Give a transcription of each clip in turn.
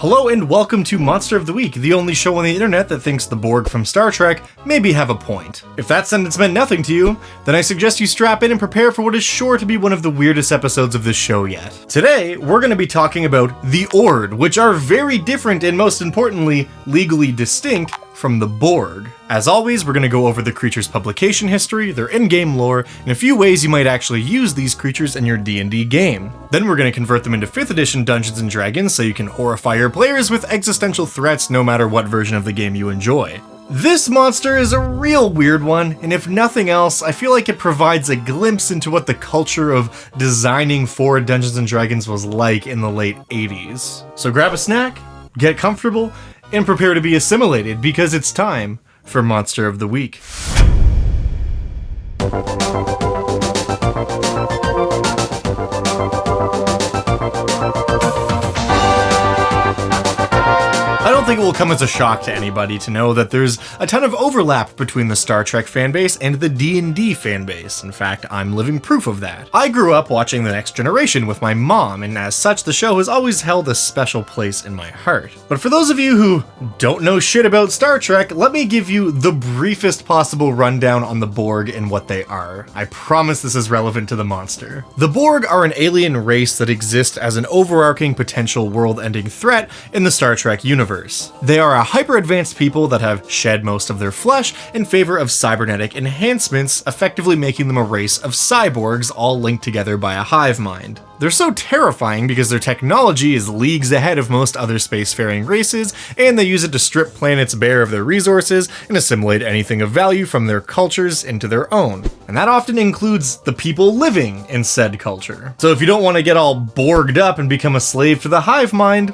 Hello and welcome to Monster of the Week, the only show on the internet that thinks the Borg from Star Trek maybe have a point. If that sentence meant nothing to you, then I suggest you strap in and prepare for what is sure to be one of the weirdest episodes of this show yet. Today, we're going to be talking about the OARD, which are very different and most importantly, legally distinct from the Borg. As always, we're going to go over the creature's publication history, their in-game lore, and a few ways you might actually use these creatures in your D&D game. Then we're going to convert them into 5th edition Dungeons & Dragons so you can horrify your players with existential threats no matter what version of the game you enjoy. This monster is a real weird one, and if nothing else, I feel like it provides a glimpse into what the culture of designing for Dungeons & Dragons was like in the late 80s. So grab a snack, get comfortable, and prepare to be assimilated because it's time for Monster of the Week. I don't think it will come as a shock to anybody to know that there's a ton of overlap between the Star Trek fanbase and the D&D fanbase. In fact, I'm living proof of that. I grew up watching The Next Generation with my mom, and as such, the show has always held a special place in my heart. But for those of you who don't know shit about Star Trek, let me give you the briefest possible rundown on the Borg and what they are. I promise this is relevant to the monster. The Borg are an alien race that exist as an overarching potential world-ending threat in the Star Trek universe. They are a hyper-advanced people that have shed most of their flesh in favor of cybernetic enhancements, effectively making them a race of cyborgs all linked together by a hive mind. They're so terrifying because their technology is leagues ahead of most other spacefaring races, and they use it to strip planets bare of their resources and assimilate anything of value from their cultures into their own. And that often includes the people living in said culture. So if you don't want to get all Borged up and become a slave to the hive mind,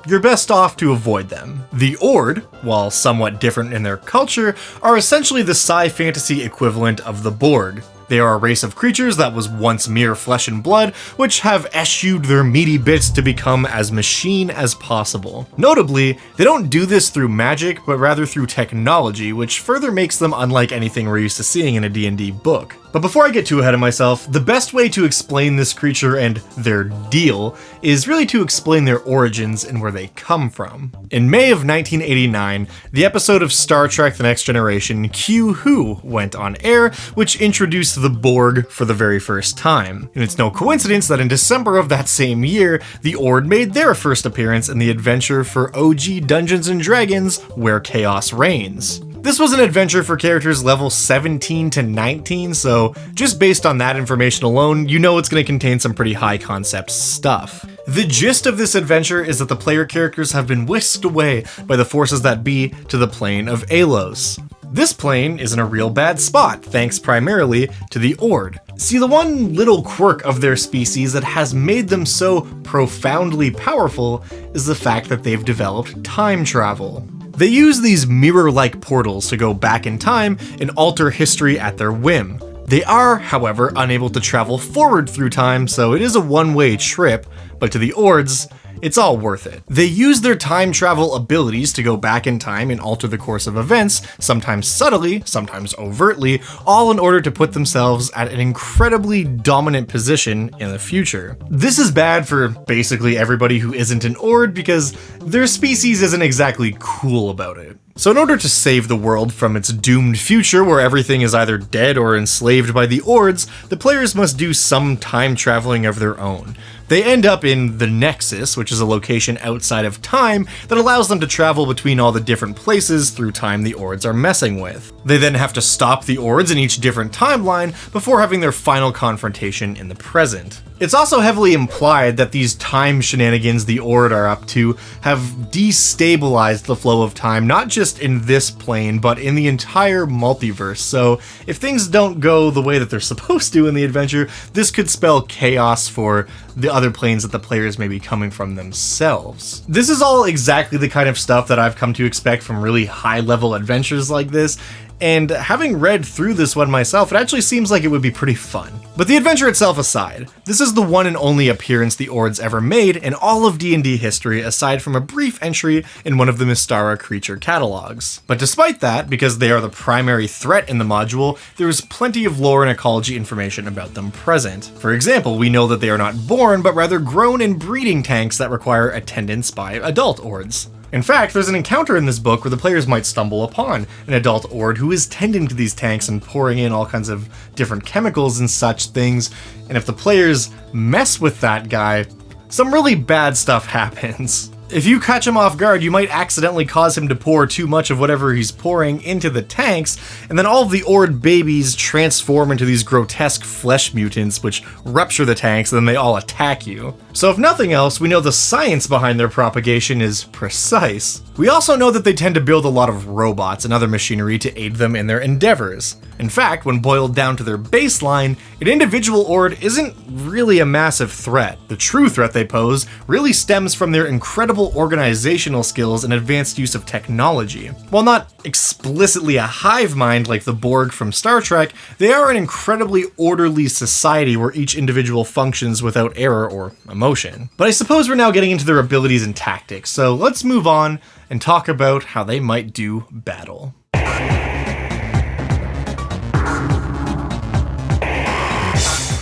you're best off to avoid them. The OARD, while somewhat different in their culture, are essentially the sci-fantasy equivalent of the Borg. They are a race of creatures that was once mere flesh and blood, which have eschewed their meaty bits to become as machine as possible. Notably, they don't do this through magic, but rather through technology, which further makes them unlike anything we're used to seeing in a D&D book. But before I get too ahead of myself, the best way to explain this creature and their deal is really to explain their origins and where they come from. In May of 1989, the episode of Star Trek The Next Generation, Q Who, went on air, which introduced the Borg for the very first time. And it's no coincidence that in December of that same year, the OARD made their first appearance in the adventure for OG Dungeons & Dragons, Where Chaos Reigns. This was an adventure for characters level 17 to 19, so just based on that information alone, you know it's going to contain some pretty high concept stuff. The gist of this adventure is that the player characters have been whisked away by the forces that be to the plane of Alos. This plane is in a real bad spot, thanks primarily to the OARD. See, the one little quirk of their species that has made them so profoundly powerful is the fact that they've developed time travel. They use these mirror-like portals to go back in time and alter history at their whim. They are, however, unable to travel forward through time, so it is a one-way trip, but to the OARDs, it's all worth it. They use their time travel abilities to go back in time and alter the course of events, sometimes subtly, sometimes overtly, all in order to put themselves at an incredibly dominant position in the future. This is bad for basically everybody who isn't an OARD because their species isn't exactly cool about it. So in order to save the world from its doomed future where everything is either dead or enslaved by the OARDs, the players must do some time traveling of their own. They end up in the Nexus, which is a location outside of time that allows them to travel between all the different places through time the OARDs are messing with. They then have to stop the OARDs in each different timeline before having their final confrontation in the present. It's also heavily implied that these time shenanigans the OARD are up to have destabilized the flow of time, not just in this plane, but in the entire multiverse. So if things don't go the way that they're supposed to in the adventure, this could spell chaos for the other planes that the players may be coming from themselves. This is all exactly the kind of stuff that I've come to expect from really high-level adventures like this, and having read through this one myself, it actually seems like it would be pretty fun. But the adventure itself aside, this is the one and only appearance the OARDs ever made in all of D&D history aside from a brief entry in one of the Mystara creature catalogs. But despite that, because they are the primary threat in the module, there is plenty of lore and ecology information about them present. For example, we know that they are not born, but rather grown and breeding tanks that require attendance by adult OARDs. In fact, there's an encounter in this book where the players might stumble upon an adult OARD who is tending to these tanks and pouring in all kinds of different chemicals and such things, and if the players mess with that guy, some really bad stuff happens. If you catch him off guard, you might accidentally cause him to pour too much of whatever he's pouring into the tanks, and then all of the OARD babies transform into these grotesque flesh mutants which rupture the tanks and then they all attack you. So if nothing else, we know the science behind their propagation is precise. We also know that they tend to build a lot of robots and other machinery to aid them in their endeavors. In fact, when boiled down to their baseline, an individual OARD isn't really a massive threat. The true threat they pose really stems from their incredible organizational skills and advanced use of technology. While not explicitly a hive mind like the Borg from Star Trek, they are an incredibly orderly society where each individual functions without error or emotion. But I suppose we're now getting into their abilities and tactics, so let's move on and talk about how they might do battle.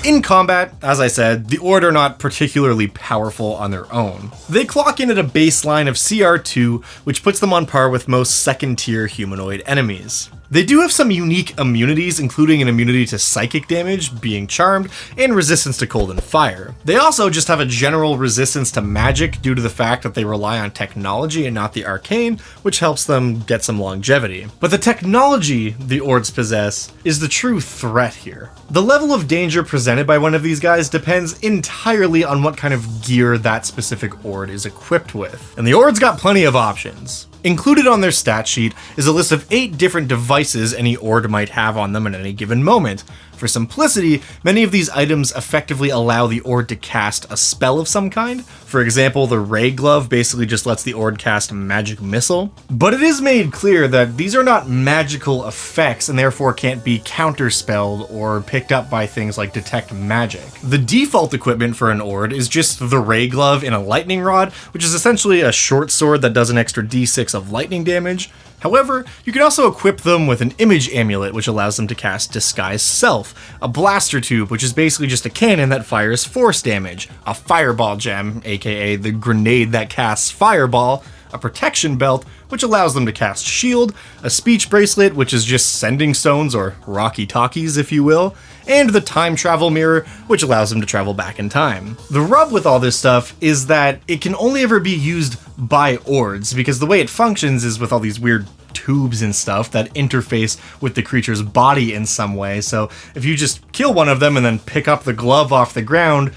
In combat, as I said, the OARD are not particularly powerful on their own. They clock in at a baseline of CR2, which puts them on par with most second-tier humanoid enemies. They do have some unique immunities, including an immunity to psychic damage, being charmed, and resistance to cold and fire. They also just have a general resistance to magic due to the fact that they rely on technology and not the arcane, which helps them get some longevity. But the technology the OARDs possess is the true threat here. The level of danger presented by one of these guys depends entirely on what kind of gear that specific OARD is equipped with. And the OARDs got plenty of options. Included on their stat sheet is a list of 8 different devices any OARD might have on them at any given moment. For simplicity, many of these items effectively allow the OARD to cast a spell of some kind. For example, the Ray Glove basically just lets the OARD cast Magic Missile. But it is made clear that these are not magical effects and therefore can't be counterspelled or picked up by things like Detect Magic. The default equipment for an OARD is just the Ray Glove and a Lightning Rod, which is essentially a short sword that does an extra d6 of lightning damage. However, you can also equip them with an image amulet, which allows them to cast Disguise Self, a blaster tube, which is basically just a cannon that fires force damage, a fireball gem, aka the grenade that casts fireball, a protection belt, which allows them to cast shield, a speech bracelet, which is just sending stones or walkie-talkies, if you will, and the time travel mirror, which allows them to travel back in time. The rub with all this stuff is that it can only ever be used by OARDs, because the way it functions is with all these weird tubes and stuff that interface with the creature's body in some way, so if you just kill one of them and then pick up the glove off the ground,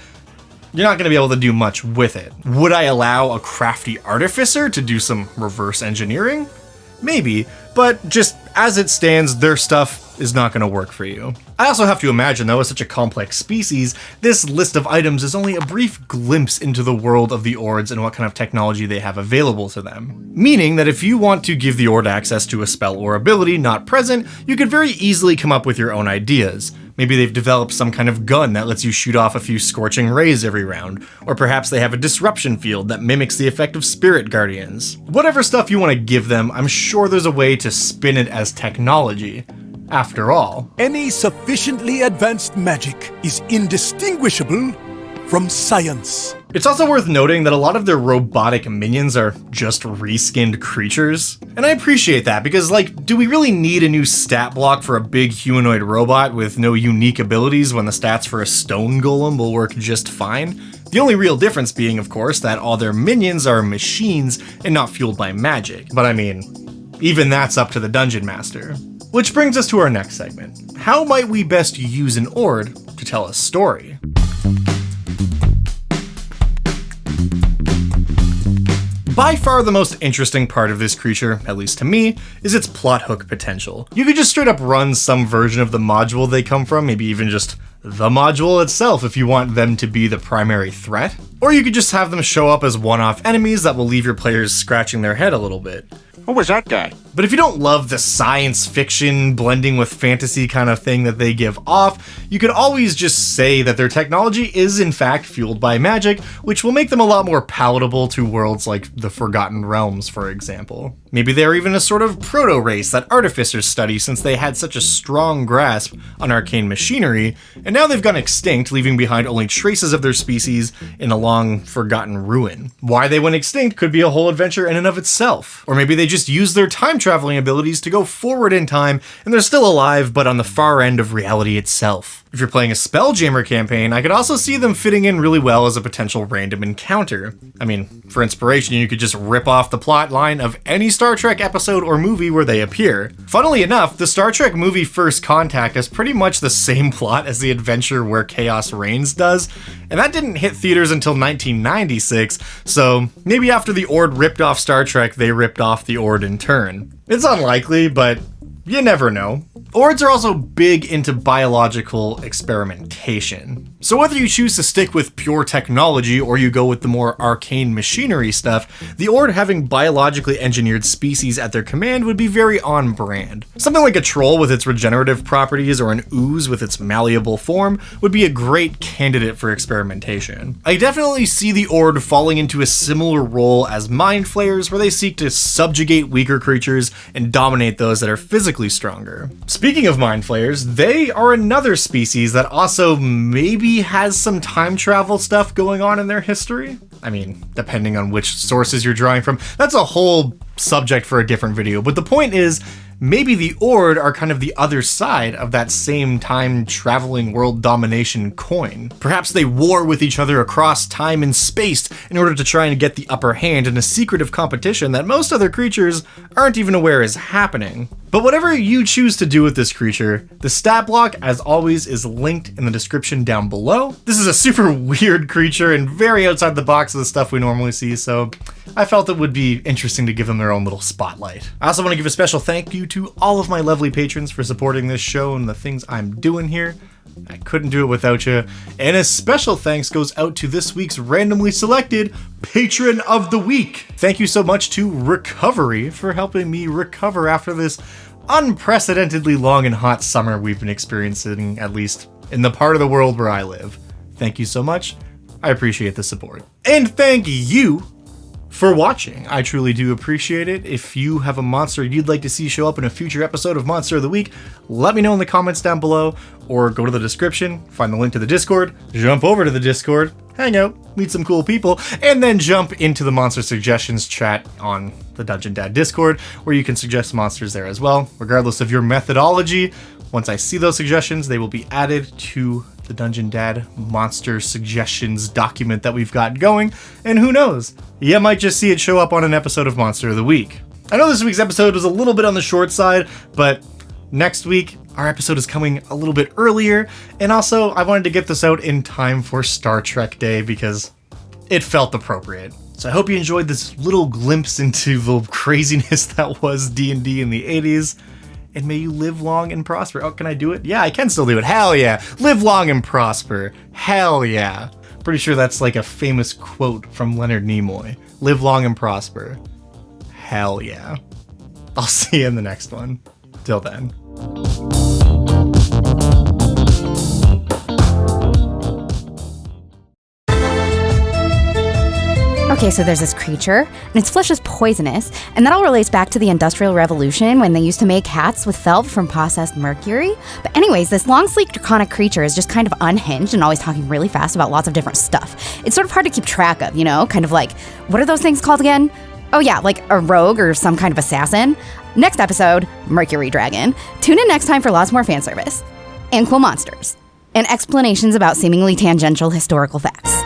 you're not going to be able to do much with it. Would I allow a crafty artificer to do some reverse engineering? Maybe, but just as it stands, their stuff is not going to work for you. I also have to imagine, though, as such a complex species, this list of items is only a brief glimpse into the world of the OARDs and what kind of technology they have available to them. Meaning that if you want to give the OARD access to a spell or ability not present, you could very easily come up with your own ideas. Maybe they've developed some kind of gun that lets you shoot off a few scorching rays every round, or perhaps they have a disruption field that mimics the effect of spirit guardians. Whatever stuff you want to give them, I'm sure there's a way to spin it as technology. After all, any sufficiently advanced magic is indistinguishable from science. It's also worth noting that a lot of their robotic minions are just reskinned creatures. And I appreciate that because, like, do we really need a new stat block for a big humanoid robot with no unique abilities when the stats for a stone golem will work just fine? The only real difference being, of course, that all their minions are machines and not fueled by magic. But I mean, even that's up to the dungeon master. Which brings us to our next segment. How might we best use an OARD to tell a story? By far the most interesting part of this creature, at least to me, is its plot hook potential. You could just straight up run some version of the module they come from, maybe even just the module itself if you want them to be the primary threat. Or you could just have them show up as one-off enemies that will leave your players scratching their head a little bit. Who was that guy? But if you don't love the science fiction blending with fantasy kind of thing that they give off, you could always just say that their technology is in fact fueled by magic, which will make them a lot more palatable to worlds like the Forgotten Realms, for example. Maybe they're even a sort of proto-race that artificers study since they had such a strong grasp on arcane machinery, and now they've gone extinct, leaving behind only traces of their species in a long forgotten ruin. Why they went extinct could be a whole adventure in and of itself. Or maybe they just used their time traveling abilities to go forward in time and they're still alive but on the far end of reality itself. If you're playing a Spelljammer campaign, I could also see them fitting in really well as a potential random encounter. I mean, for inspiration, you could just rip off the plot line of any Star Trek episode or movie where they appear. Funnily enough, the Star Trek movie First Contact has pretty much the same plot as the adventure Where Chaos Reigns does, and that didn't hit theaters until 1996, so maybe after the OARD ripped off Star Trek, they ripped off the OARD in turn. It's unlikely, but you never know. OARDs are also big into biological experimentation. So whether you choose to stick with pure technology or you go with the more arcane machinery stuff, the OARD having biologically engineered species at their command would be very on brand. Something like a troll with its regenerative properties or an ooze with its malleable form would be a great candidate for experimentation. I definitely see the OARD falling into a similar role as mind flayers where they seek to subjugate weaker creatures and dominate those that are physically stronger. Speaking of mind flayers, they are another species that also maybe has some time travel stuff going on in their history. I mean, depending on which sources you're drawing from, that's a whole subject for a different video, but the point is, maybe the OARD are kind of the other side of that same time-traveling world domination coin. Perhaps they war with each other across time and space in order to try and get the upper hand in a secretive competition that most other creatures aren't even aware is happening. But whatever you choose to do with this creature, the stat block, as always, is linked in the description down below. This is a super weird creature and very outside the box of the stuff we normally see, so I felt it would be interesting to give them their own little spotlight. I also want to give a special thank you to all of my lovely patrons for supporting this show and the things I'm doing here. I couldn't do it without you. And a special thanks goes out to this week's randomly selected Patron of the Week. Thank you so much to Recovery for helping me recover after this unprecedentedly long and hot summer we've been experiencing, at least in the part of the world where I live. Thank you so much. I appreciate the support. And thank you for watching. I truly do appreciate it. If you have a monster you'd like to see show up in a future episode of Monster of the Week, let me know in the comments down below, or go to the description, find the link to the Discord, jump over to the Discord, hang out, meet some cool people, and then jump into the monster suggestions chat on the Dungeon Dad Discord, where you can suggest monsters there as well. Regardless of your methodology, once I see those suggestions, they will be added to the Dungeon Dad monster suggestions document that we've got going, and who knows, you might just see it show up on an episode of Monster of the Week. I know this week's episode was a little bit on the short side, but next week our episode is coming a little bit earlier, and also I wanted to get this out in time for Star Trek Day because it felt appropriate. So I hope you enjoyed this little glimpse into the craziness that was D&D in the 80s. And may you live long and prosper. Oh, can I do it? Yeah, I can still do it. Hell yeah. Live long and prosper. Hell yeah. Pretty sure that's like a famous quote from Leonard Nimoy. Live long and prosper. Hell yeah. I'll see you in the next one. Till then. Okay, so there's this creature, and its flesh is poisonous, and that all relates back to the Industrial Revolution when they used to make hats with felt from processed mercury. But anyways, this long, sleek, draconic creature is just kind of unhinged and always talking really fast about lots of different stuff. It's sort of hard to keep track of, you know? Kind of like, what are those things called again? Oh yeah, like a rogue or some kind of assassin. Next episode, Mercury Dragon. Tune in next time for lots more fan service, and cool monsters, and explanations about seemingly tangential historical facts.